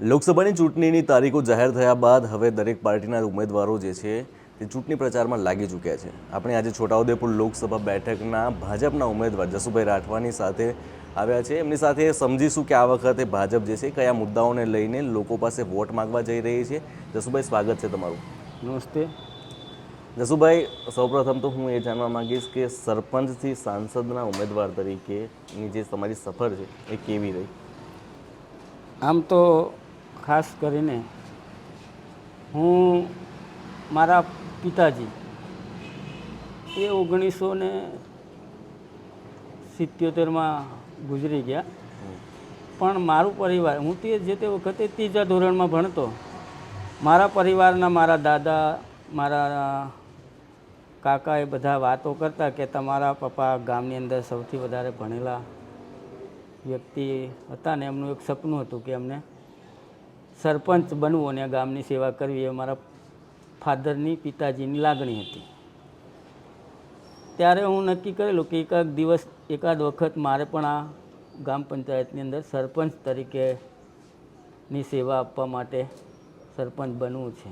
લોકસભાની ચૂંટણીની તારીખો જાહેર થયા બાદ હવે દરેક પાર્ટીના ઉમેદવારો જે છે તે ચૂંટણી પ્રચારમાં લાગી ચૂક્યા છે. આપણે આજે છોટાઉદેપુર લોકસભા બેઠકના ભાજપના ઉમેદવાર જસુભાઈ રાઠવાની સાથે આવ્યા છે. એમની સાથે સમજીશું કે આ વખતે ભાજપ જે છે કયા મુદ્દાઓને લઈને લોકો પાસે વોટ માંગવા જઈ રહી છે. જસુભાઈ, સ્વાગત છે તમારું. નમસ્તે. જસુભાઈ, સૌપ્રથમ તો હું એ જાણવા માંગીશ કે સરપંચથી સાંસદના ઉમેદવાર તરીકેની જે તમારી સફર છે એ કેવી રહી? આમ તો ખાસ કરીને હું મારા પિતાજી એ 1977માં ગુજરી ગયા, પણ મારું પરિવાર, હું જે તે વખતે 3જા ધોરણમાં ભણતો, મારા પરિવારના મારા દાદા, મારા કાકા એ બધા વાતો કરતા કે તમારા પપ્પા ગામની અંદર સૌથી વધારે ભણેલા વ્યક્તિ હતા ને એમનું એક સપનું હતું કે અમને સરપંચ બનવું અને ગામની સેવા કરવી એ મારા ફાધરની, પિતાજીની લાગણી હતી. ત્યારે હું નક્કી કરેલું કે એકાદ વખત મારે પણ આ ગામ પંચાયતની અંદર સરપંચ તરીકેની સેવા આપવા માટે સરપંચ બનવું છે.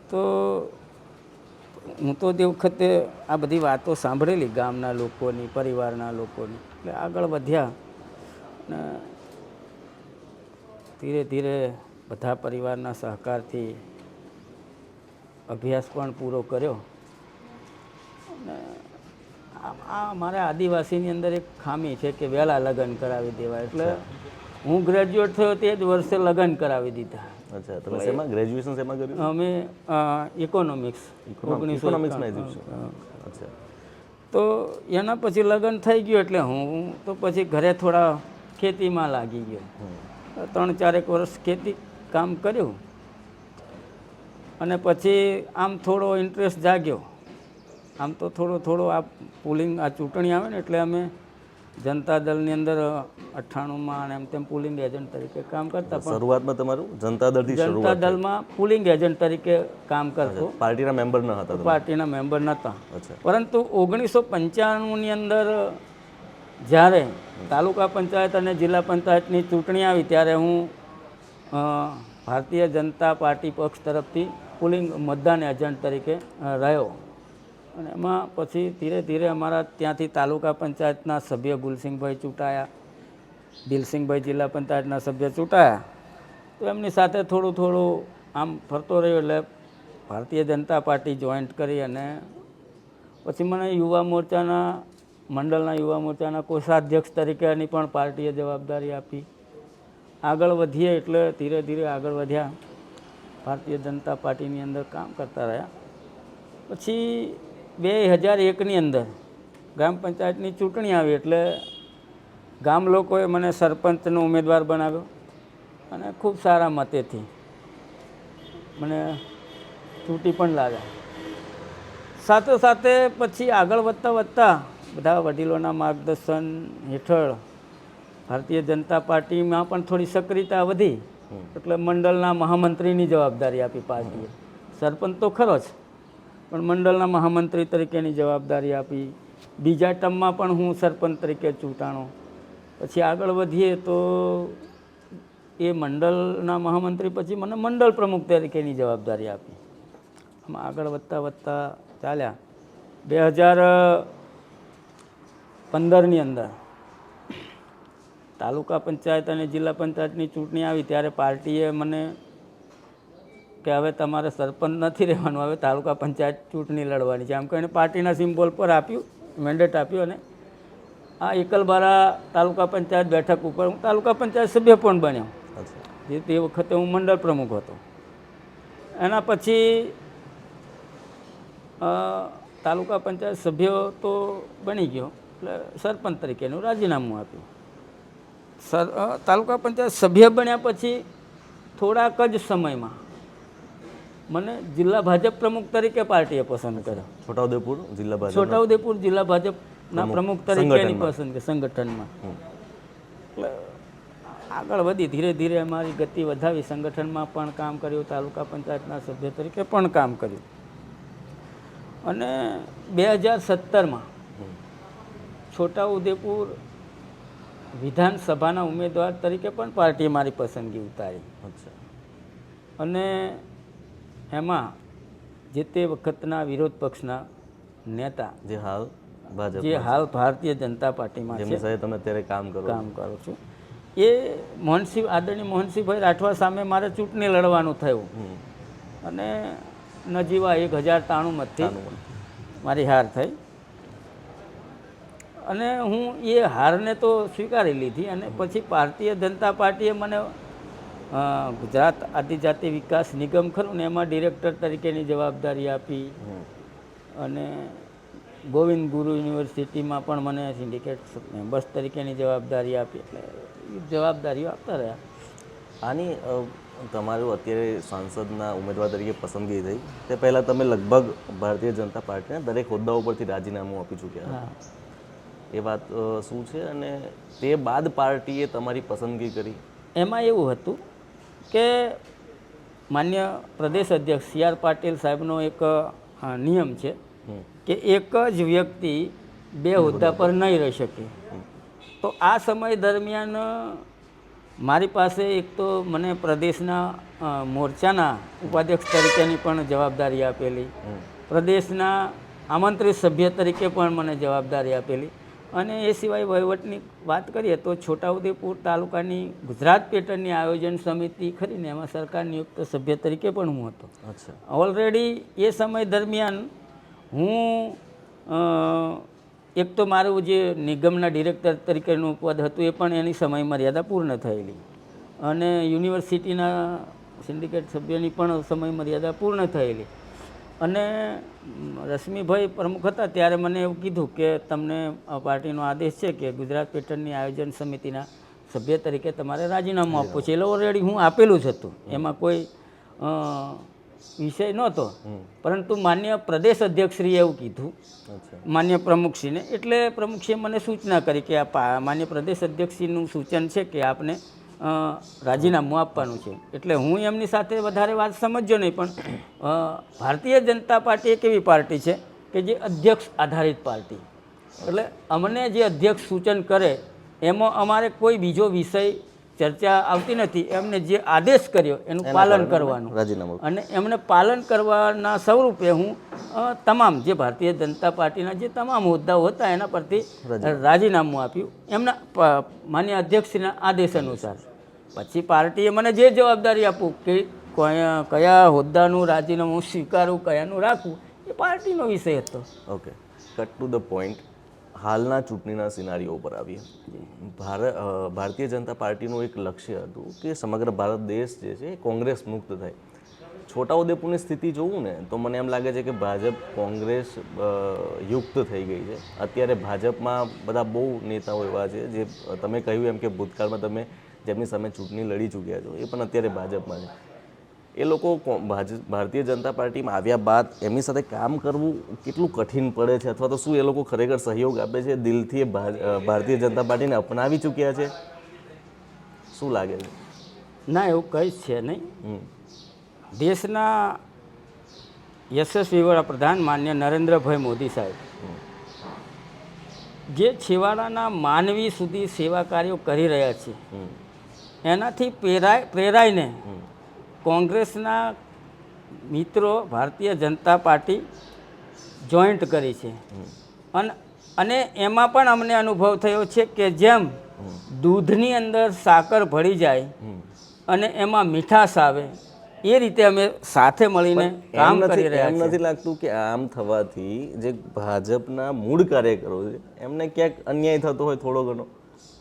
તો હું તો તે વખતે આ બધી વાતો સાંભળેલી ગામના લોકોની, પરિવારના લોકોની, એટલે આગળ વધ્યા અને ધીરે ધીરે બધા પરિવારના સહકારથી અભ્યાસ પણ પૂરો કર્યો. અને આ મારા આદિવાસીની અંદર એક ખામી છે કે વહેલા લગ્ન કરાવી દેવાય, એટલે હું ગ્રેજ્યુએટ થયો તે જ વર્ષે લગ્ન કરાવી દીધા. અચ્છા, તમે શેમાં ગ્રેજ્યુએશન શેમાં કર્યું? અમે ઇકોનોમિક્સ. અચ્છા. તો એના પછી લગ્ન થઈ ગયું એટલે હું તો પછી ઘરે થોડા ખેતીમાં લાગી ગયો. 3-4 વર્ષ ખેતી કામ કર્યું અને પછી આમ થોડો ઇન્ટરેસ્ટ જાગ્યો. આમ તો થોડો આ પુલિંગ, આ ચૂંટણી આવે ને એટલે અમે જનતા દળની અંદર 98માં અને એમ તેમ પુલિંગ એજન્ટ તરીકે કામ કરતા. શરૂઆતમાં તમારું જનતા દળમાં પુલિંગ એજન્ટ તરીકે કામ કરતો. પાર્ટીના મેમ્બર ન હતા? પાર્ટીના મેમ્બર નહોતા. પરંતુ 1995ની અંદર જ્યારે તાલુકા પંચાયત અને જિલ્લા પંચાયતની ચૂંટણી આવી ત્યારે હું ભારતીય જનતા પાર્ટી પક્ષ તરફથી પુલિંગ મતદાન એજન્ટ તરીકે રહ્યો. અને એમાં પછી ધીરે ધીરે અમારા ત્યાંથી તાલુકા પંચાયતના સભ્ય ગુલસિંહભાઈ ચૂંટાયા, દિલસિંહભાઈ જિલ્લા પંચાયતના સભ્ય ચૂંટાયા. તો એમની સાથે થોડું આમ ફરતો રહ્યો એટલે ભારતીય જનતા પાર્ટી જોઈન્ટ કરી અને પછી મને યુવા મોરચાના, મંડળના યુવા મોરચાના કોષાધ્યક્ષ તરીકેની પણ પાર્ટીએ જવાબદારી આપી. આગળ વધીએ એટલે ધીરે ધીરે આગળ વધ્યા, ભારતીય જનતા પાર્ટીની અંદર કામ કરતા રહ્યા. પછી 2001ની અંદર ગ્રામ પંચાયતની ચૂંટણી આવી એટલે ગામ લોકોએ મને સરપંચનો ઉમેદવાર બનાવ્યો અને ખૂબ સારા મતેથી મને ચૂંટી પણ લાવ્યા. સાથે સાથે પછી આગળ વધતા બધા વડીલોના માર્ગદર્શન હેઠળ ભારતીય જનતા પાર્ટીમાં પણ થોડી સક્રિયતા વધી એટલે મંડળના મહામંત્રીની જવાબદારી આપી પાર્ટીએ. સરપંચ તો ખરો જ, પણ મંડળના મહામંત્રી તરીકેની જવાબદારી આપી. બીજા ટર્મમાં પણ હું સરપંચ તરીકે ચૂંટાણો. પછી આગળ વધીએ તો એ મંડળના મહામંત્રી પછી મને મંડળ પ્રમુખ તરીકેની જવાબદારી આપી. આમાં આગળ વધતા ચાલ્યા. 2015ની અંદર તાલુકા પંચાયત અને જિલ્લા પંચાયતની ચૂંટણી આવી ત્યારે પાર્ટીએ મને કે હવે તમારે સરપંચ નથી રહેવાનું, હવે તાલુકા પંચાયત ચૂંટણી લડવાની છે આમ કહીને પાર્ટીના સિમ્બોલ પર આપ્યું, મેન્ડેટ આપ્યું. અને આ એકલબારા તાલુકા પંચાયત બેઠક ઉપર હું તાલુકા પંચાયત સભ્ય પણ બન્યો. જે તે વખતે હું મંડળ પ્રમુખ હતો. એના પછી તાલુકા પંચાયત સભ્ય તો બની ગયો એટલે સરપંચ તરીકેનું રાજીનામું આપ્યું. તાલુકા પંચાયત સભ્ય બન્યા પછી થોડાક જ સમયમાં મને જિલ્લા ભાજપ પ્રમુખ તરીકે પાર્ટીએ પસંદ કર્યો. છોટાઉદેપુર જિલ્લા ભાજપના પ્રમુખ તરીકેની પસંદ સંગઠનમાં. એટલે આગળ વધી ધીરે ધીરે અમારી ગતિ વધાવી, સંગઠનમાં પણ કામ કર્યું, તાલુકા પંચાયતના સભ્ય તરીકે પણ કામ કર્યું. અને 2017માં છોટાઉદેપુર વિધાનસભાના ઉમેદવાર તરીકે પણ પાર્ટીએ મારી પસંદગી ઉતારી અચ્છા. અને એમાં જે તે વખતના વિરોધ પક્ષના નેતા જે હાલ ભાજપ જે હાલ ભારતીય જનતા પાર્ટીમાં છે જેમની સાથે તમે અત્યારે કામ કરો છો. કામ કરું છું એ આદરણીય મોહનસિંહભાઈ રાઠવા સામે મારે ચૂંટણી લડવાનું થયું હમ. અને નજીવા 1093 મતથી મારી હાર થઈ અને હું એ હારને તો સ્વીકારી લીધી અને પછી ભારતીય જનતા પાર્ટીએ મને ગુજરાત આદિજાતિ વિકાસ નિગમ ખરું ને એમાં ડિરેક્ટર તરીકેની જવાબદારી આપી અને ગોવિંદ ગુરુ યુનિવર્સિટીમાં પણ મને સિન્ડિકેટ મેમ્બર્સ તરીકેની જવાબદારી આપી એટલે એ જવાબદારીઓ આપતા રહ્યા. આની તમારું અત્યારે સાંસદના ઉમેદવાર તરીકે પસંદગી થઈ તે પહેલાં તમે લગભગ ભારતીય જનતા પાર્ટીના દરેક હોદ્દાઓ પરથી રાજીનામું આપી ચૂક્યા હા. એ વાત શું છે અને તે બાદ પાર્ટીએ તમારી પસંદગી કરી? એમાં એવું હતું કે માન્ય પ્રદેશ અધ્યક્ષ CR પાટીલ સાહેબનો એક નિયમ છે કે એક જ વ્યક્તિ 2 હોદ્દા પર નહીં રહી શકે. તો આ સમય દરમિયાન મારી પાસે એક તો મને પ્રદેશના મોરચાના ઉપાધ્યક્ષ તરીકેની પણ જવાબદારી આપેલી, પ્રદેશના આમંત્રિત સભ્ય તરીકે પણ મને જવાબદારી આપેલી અને એ સિવાય વહીવટની વાત કરીએ તો છોટાઉદેપુર તાલુકાની ગુજરાત પેટર્નની આયોજન સમિતિ ખરીને એમાં સરકાર નિયુક્ત સભ્ય તરીકે પણ હું હતો. અચ્છા. ઓલરેડી એ સમય દરમિયાન હું એક તો મારું જે નિગમના ડિરેક્ટર તરીકેનું પદ હતું એ પણ એની સમય મર્યાદા પૂર્ણ થયેલી અને યુનિવર્સિટીના સિન્ડિકેટ સભ્યની પણ સમય મર્યાદા પૂર્ણ થયેલી અને રશ્મિભાઈ પ્રમુખ હતા ત્યારે મને એવું કીધું કે તમને પાર્ટીનો આદેશ છે કે ગુજરાત પેટર્નની આયોજન સમિતિના સભ્ય તરીકે તમારે રાજીનામું આપવું છે. એટલે ઓલરેડી હું આપેલું જ હતું, એમાં કોઈ વિષય નહોતો. પરંતુ માન્ય પ્રદેશ અધ્યક્ષશ્રીએ એવું કીધું માન્ય પ્રમુખશ્રીને, એટલે પ્રમુખશ્રીએ મને સૂચના કરી કે આ માન્ય પ્રદેશ અધ્યક્ષશ્રીનું સૂચન છે કે આપને રાજીનામું આપવાનું છે. એટલે હું એમની સાથે વધારે વાત સમજ્યો નહીં, પણ ભારતીય જનતા પાર્ટી એક એવી પાર્ટી છે કે જે અધ્યક્ષ આધારિત પાર્ટી, એટલે અમને જે અધ્યક્ષ સૂચન કરે એમાં અમારે કોઈ બીજો વિષય ચર્ચા આવતી નથી. એમને જે આદેશ કર્યો એનું પાલન કરવાનું અને એમને પાલન કરવાના સ્વરૂપે હું તમામ જે ભારતીય જનતા પાર્ટીના જે તમામ હોદ્દાઓ હતા એના પરથી રાજીનામું આપ્યું એમના માન્ય અધ્યક્ષના આદેશ અનુસાર. પછી પાર્ટીએ મને જે જવાબદારી આપું કે કયા હોદ્દાનું રાજીનામું સ્વીકારવું, કયાનું રાખવું, એ પાર્ટીનો વિષય હતો. Okay, cut to the point. હાલના ચૂંટણીના સિનારીઓ પર આવીએ. ભારતીય જનતા પાર્ટીનું એક લક્ષ્ય હતું કે સમગ્ર ભારત દેશ જે છે એ કોંગ્રેસ મુક્ત થાય. છોટાઉદેપુરની સ્થિતિ જોવું ને તો મને એમ લાગે છે કે ભાજપ કોંગ્રેસ યુક્ત થઈ ગઈ છે. અત્યારે ભાજપમાં બધા બહુ નેતાઓ એવા છે જે તમે કહ્યું એમ કે ભૂતકાળમાં તમે જેમની સામે ચૂંટણી લડી ચૂક્યા છો એ પણ અત્યારે ભાજપમાં છે. એ લોકો ભારતીય જનતા પાર્ટીમાં આવ્યા બાદ એમની સાથે કામ કરવું કેટલું કઠિન પડે છે, અથવા તો શું એ લોકો ખરેખર સહયોગ આપે છે, દિલથી ભારતીય જનતા પાર્ટીને અપનાવી ચૂક્યા છે? શું લાગે છે? ના, એવું કંઈ જ છે નહીં. દેશના યશસ્વી વડાપ્રધાન માન્ય નરેન્દ્રભાઈ મોદી સાહેબ જે છેવાડાના માનવી સુધી સેવા કાર્યો કરી રહ્યા છે એનાથી પ્રેરાઈને કોંગ્રેસના મિત્રો ભારતીય જનતા પાર્ટી જોઈન્ટ કરી છે અને એમાં પણ અમને અનુભવ થયો છે કે જેમ દૂધની અંદર સાકર ભળી જાય અને એમાં મીઠાશ આવે એ રીતે અમે સાથે મળીને કામ કરી રહ્યા છીએ. એમ નથી લાગતું કે આમ થવાથી જે ભાજપના મૂળ કાર્યકરો છે એમને ક્યાંક અન્યાય થતો હોય થોડો ઘણો?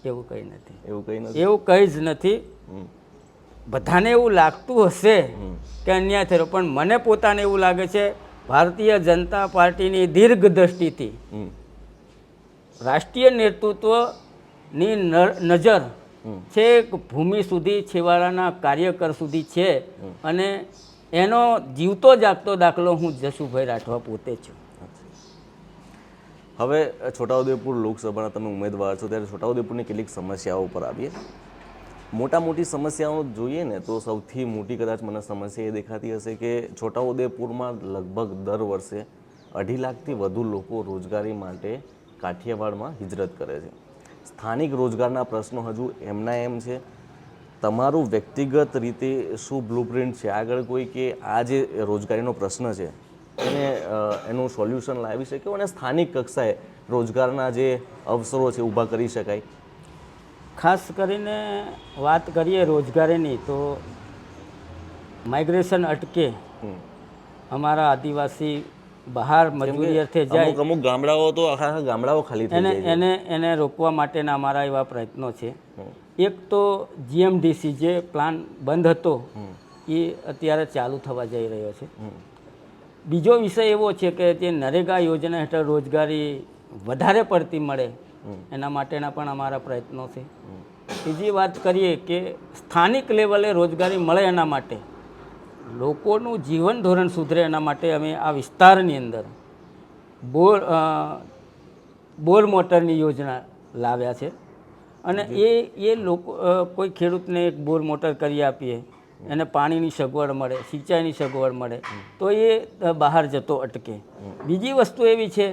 એવું કંઈ નથી. એવું કંઈ નથી. એવું કંઈ જ નથી. બધાને એવું લાગતું હશે કે અન્યાય થયો, પણ મને પોતાને એવું લાગે છે ભારતીય જનતા પાર્ટીની દીર્ઘ દ્રષ્ટિથી રાષ્ટ્રીય નેતૃત્વની નજર છેક ભૂમિ સુધી, છેવાડાના કાર્યકર સુધી છે અને એનો જીવતો જાગતો દાખલો હું જશુભાઈ રાઠવા પોતે છું. હવે છોટાઉદેપુર લોકસભાના તમે ઉમેદવાર છો ત્યારે છોટાઉદેપુરની કેટલીક સમસ્યાઓ પર આવીએ. મોટી સમસ્યાઓ જોઈએ ને તો સૌથી મોટી કદાચ મને સમસ્યા એ દેખાતી હશે કે છોટાઉદેપુરમાં લગભગ દર વર્ષે 2.5 લાખથી વધુ લોકો રોજગારી માટે કાઠિયાવાડમાં હિજરત કરે છે. સ્થાનિક રોજગારના પ્રશ્નો હજુ એમના એમ છે. તમારું વ્યક્તિગત રીતે શું બ્લુપ્રિન્ટ છે આગળ કોઈ કે આ જે રોજગારીનો પ્રશ્ન છે એને એનું સોલ્યુશન લાવી શકે અને સ્થાનિક કક્ષાએ રોજગારના જે અવસરો છે ઊભા કરી શકાય? ખાસ કરીને વાત કરીએ રોજગારીની તો માઇગ્રેશન અટકે, અમારા આદિવાસી બહાર મજૂરી અર્થે જાય, અમુક ગામડાઓ તો આખા ગામડાઓ ખાલી થઈ જાય છે. એને રોકવા માટેના અમારા એવા પ્રયત્નો છે. એક તો જીએમડીસી જે પ્લાન બંધ હતો એ અત્યારે ચાલુ થવા જઈ રહ્યો છે. બીજો વિષય એવો છે કે જે નરેગા યોજના હેઠળ રોજગારી વધારે પડતી મળે એના માટેના પણ અમારા પ્રયત્નો છે. બીજી વાત કરીએ કે સ્થાનિક લેવલે રોજગારી મળે એના માટે, લોકોનું જીવન ધોરણ સુધરે એના માટે અમે આ વિસ્તારની અંદર બોર મોટરની યોજના લાવ્યા છે. અને એ લોકો કોઈ ખેડૂતને એક બોર મોટર કરી આપીએ, એને પાણીની સગવડ મળે, સિંચાઈની સગવડ મળે તો એ બહાર જતો અટકે. બીજી વસ્તુ એવી છે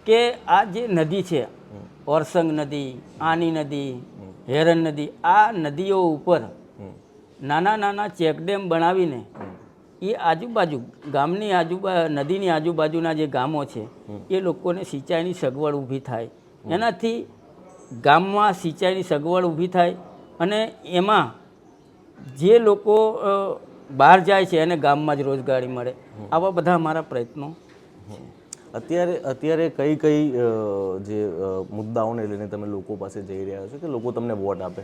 કે આ જે નદી છે, ઓરસંગ નદી, આની નદી, હેરન નદી, આ નદીઓ ઉપર નાના નાના ચેકડેમ બનાવીને એ આજુબાજુ ગામની નદીની આજુબાજુના જે ગામો છે એ લોકોને સિંચાઈની સગવડ ઊભી થાય, એનાથી ગામમાં સિંચાઈની સગવડ ઊભી થાય અને એમાં જે લોકો બહાર જાય છે એને ગામમાં જ રોજગારી મળે. આવા બધા અમારા પ્રયત્નો છે. અત્યારે કઈ જે મુદ્દાઓને લઈને તમે લોકો પાસે જઈ રહ્યા છો કે લોકો તમને વોટ આપે?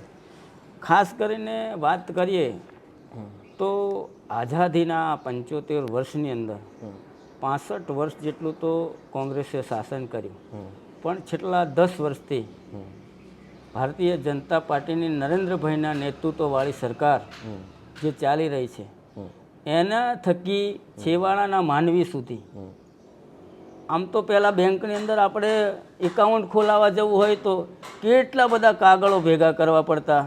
ખાસ કરીને વાત કરીએ તો આઝાદીના 75 વર્ષની અંદર 65 વર્ષ જેટલું તો કોંગ્રેસે શાસન કર્યું, પણ છેલ્લા 10 વર્ષથી ભારતીય જનતા પાર્ટીની નરેન્દ્રભાઈના નેતૃત્વવાળી સરકાર જે ચાલી રહી છે એના થકી છેવાડાના માનવી સુધી, આમ તો પહેલાં બેંકની અંદર આપણે એકાઉન્ટ ખોલાવવા જવું હોય તો કેટલા બધા કાગળો ભેગા કરવા પડતા.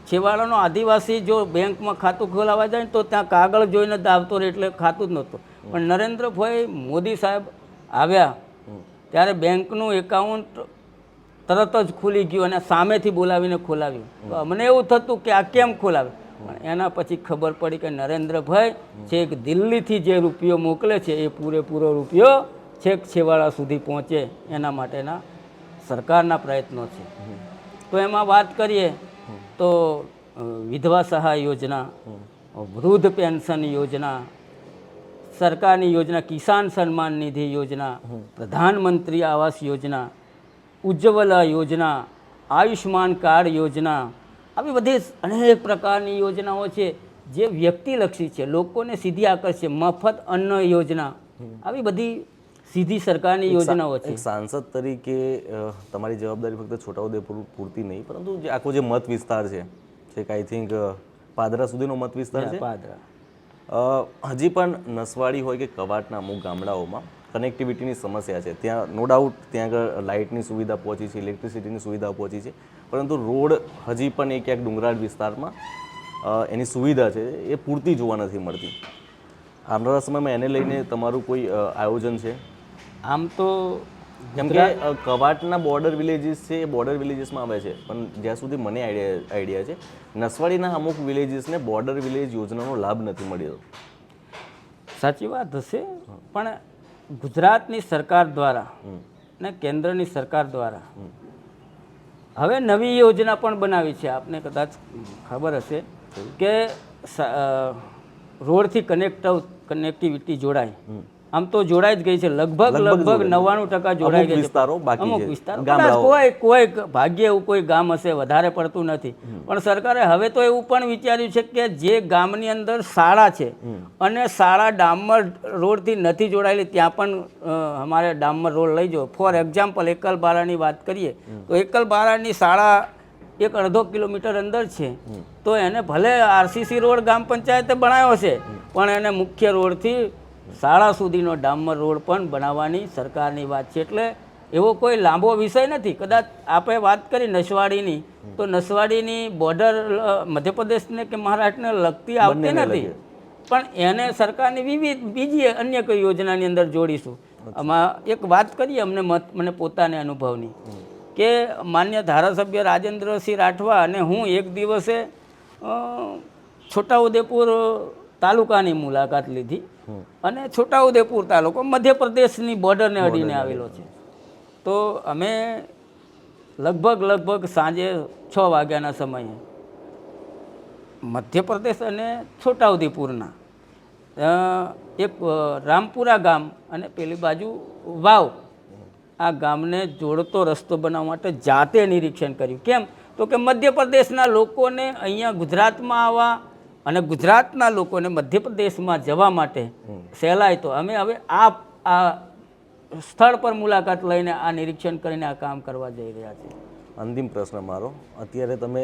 છેવાડાનો આદિવાસી જો બેંકમાં ખાતું ખોલાવવા જાય તો ત્યાં કાગળ જોઈને જ આવતો રહે એટલે ખાતું જ નહોતું. પણ નરેન્દ્રભાઈ મોદી સાહેબ આવ્યા ત્યારે બેંકનું એકાઉન્ટ તરત જ ખુલી ગયું અને સામેથી બોલાવીને ખોલાવ્યું. તો અમને એવું થતું કે આ કેમ ખોલાવ્યું, પણ એના પછી ખબર પડી કે નરેન્દ્રભાઈ છેક દિલ્હીથી જે રૂપિયો મોકલે છે એ પૂરેપૂરો રૂપિયો છેક છેવાડા સુધી પહોંચે એના માટેના સરકારના પ્રયત્નો છે. તો એમાં વાત કરીએ તો વિધવા સહાય યોજના, વૃદ્ધ પેન્શન યોજના, સરકારની યોજના કિસાન સન્માન નિધિ યોજના, પ્રધાનમંત્રી આવાસ યોજના, ઉજ્જવલા યોજના, આયુષ્માન કાર્ડ યોજના, આવી બધી અનેક પ્રકારની યોજનાઓ છે જે વ્યક્તિલક્ષી છે, લોકોને સીધી આકર્ષે. મફત અન્ન યોજના, આવી બધી સીધી સરકારની યોજનાઓ છે. એક સાંસદ તરીકે તમારી જવાબદારી ફક્ત છોટાઉદેપુર પૂરતી નહીં, પરંતુ જે આખો જે મત વિસ્તાર છે, છેક આઈ થિંક પાદરા સુધીનો મત વિસ્તાર છે, હજી પણ નસવાડી હોય કે કવાટના અમુક ગામડાઓમાં કનેક્ટિવિટીની સમસ્યા છે. ત્યાં નો ડાઉટ ત્યાં આગળ લાઇટની સુવિધા પહોંચી છે, ઇલેક્ટ્રિસિટીની સુવિધા પહોંચી છે, પરંતુ રોડ હજી પણ એ ક્યાંક ડુંગરાળ વિસ્તારમાં એની સુવિધા છે એ પૂરતી જોવા નથી મળતી. આવનારા સમયમાં એને લઈને તમારું કોઈ આયોજન છે? આમ તો કેમ કે કવાટના બોર્ડર વિલેજીસ છે એ બોર્ડર વિલેજીસમાં આવે છે, પણ જ્યાં સુધી મને આઈડિયા છે નસવાડીના અમુક વિલેજીસને બોર્ડર વિલેજ યોજનાનો લાભ નથી મળ્યો. સાચી વાત હશે, પણ ગુજરાતની સરકાર દ્વારા ને કેન્દ્રની સરકાર દ્વારા હવે નવી યોજના પણ બનાવી છે. આપને કદાચ ખબર હશે કે રોડથી કનેક્ટિવિટી જોડાય, આમ તો જોડાઈ જ ગઈ છે, લગભગ 99% જોડાઈ ગઈ છે. અમુક વિસ્તારો કોઈ ભાગ્ય એવું કોઈ ગામ હશે, વધારે પડતું નથી. પણ સરકારે હવે તો એવું પણ વિચાર્યું છે કે જે ગામની અંદર શાળા છે અને શાળા ડામર રોડથી નથી જોડાયેલી ત્યાં પણ અમારે ડામર રોડ લઈ જાઓ. ફોર એક્ઝામ્પલ એકલબારાની વાત કરીએ તો એકલબારાની શાળા 1-1.5 કિલોમીટર અંદર છે, તો એને ભલે આરસીસી રોડ ગ્રામ પંચાયતે બનાવ્યો છે, પણ એને મુખ્ય રોડથી શાળા સુધીનો ડામર રોડ પણ બનાવવાની સરકારની વાત છે. એટલે એવો કોઈ લાંબો વિષય નથી. કદાચ આપણે વાત કરી નસવાડીની, તો નસવાડીની બોર્ડર મધ્યપ્રદેશને કે મહારાષ્ટ્રને લગતી આવતી નથી, પણ એને સરકારની વિવિધ બીજી અન્ય કોઈ યોજનાની અંદર જોડીશું. આમાં એક વાત કરીએ મને પોતાને અનુભવની કે માન્ય ધારાસભ્ય રાજેન્દ્રસિંહ રાઠવા અને હું એક દિવસે છોટાઉદેપુર તાલુકાની મુલાકાત લીધી અને છોટાઉદેપુર તાલુકો મધ્યપ્રદેશની બોર્ડરને અડીને આવેલો છે. તો અમે લગભગ સાંજે 6 વાગ્યાના સમયે મધ્યપ્રદેશ અને છોટાઉદેપુરના એક રામપુરા ગામ અને પેલી બાજુ વાવ આ ગામને જોડતો રસ્તો બનાવવા માટે જાતે નિરીક્ષણ કર્યું. કેમ તો કે મધ્યપ્રદેશના લોકોને અહીંયા ગુજરાતમાં આવવા અને ગુજરાતના લોકોને મધ્યપ્રદેશમાં જવા માટે સહેલાઈ. તો અમે હવે આ સ્થળ પર મુલાકાત લઈને આ નિરીક્ષણ કરીને આ કામ કરવા જઈ રહ્યા છીએ. અંતિમ પ્રશ્ન મારો, અત્યારે તમે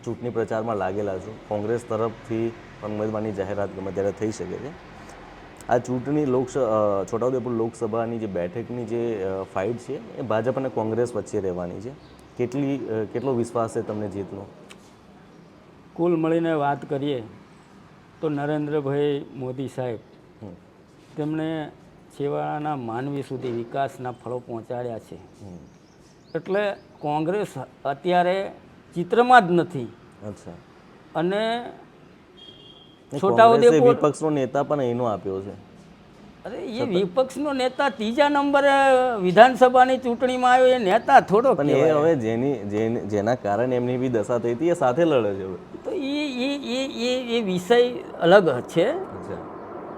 ચૂંટણી પ્રચારમાં લાગેલા છો, કોંગ્રેસ તરફથી પણ ઉમેદવારની જાહેરાત ગમે ત્યારે થઈ શકે છે. આ ચૂંટણી છોટાઉદેપુર લોકસભાની જે બેઠકની જે ફાઇટ છે એ ભાજપ અને કોંગ્રેસ વચ્ચે રહેવાની છે. કેટલો વિશ્વાસ છે તમને જીતનો? કુલ મળીને વાત કરીએ તો નરેન્દ્રભાઈ મોદી સાહેબ તેમણે છેવાડાના માનવી સુધી વિકાસના ફળો પહોંચાડ્યા છે. એટલે કોંગ્રેસ અત્યારે ચિત્રમાં જ નથી. અચ્છા. અને છોટાઉદેપુર વિપક્ષનો નેતા પણ એનો આપ્યો છે. અરે એ વિપક્ષનો નેતા 3જા નંબરે વિધાનસભાની ચૂંટણીમાં આવ્યો, એ નેતા થોડો પણ એ હવે જેના કારણે એમની બી દશા થઈ હતી એ સાથે લડે છે. તો એ વિષય અલગ છે.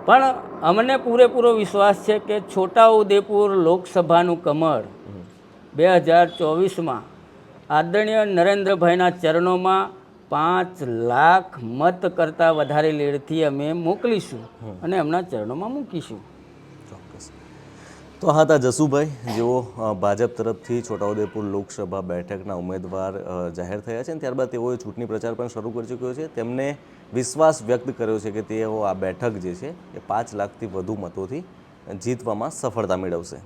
પણ અમને પૂરેપૂરો વિશ્વાસ છે કે છોટાઉદેપુર લોકસભાનું કમળ 2024માં આદરણીય નરેન્દ્રભાઈના ચરણોમાં 5 લાખ મત કરતાં વધારે લીડથી અમે મોકલીશું અને એમના ચરણોમાં મૂકીશું. ચોક્કસ. તો હા, હતા જસુભાઈ, જેઓ ભાજપ તરફથી છોટાઉદેપુર લોકસભા બેઠકના ઉમેદવાર જાહેર થયા છે અને ત્યારબાદ તેઓએ ચૂંટણી પ્રચાર પણ શરૂ કરી ચૂક્યો છે. તેમને વિશ્વાસ વ્યક્ત કર્યો છે કે તેઓ આ બેઠક જે છે એ 5 લાખથી વધુ મતોથી જીતવામાં સફળતા મેળવશે.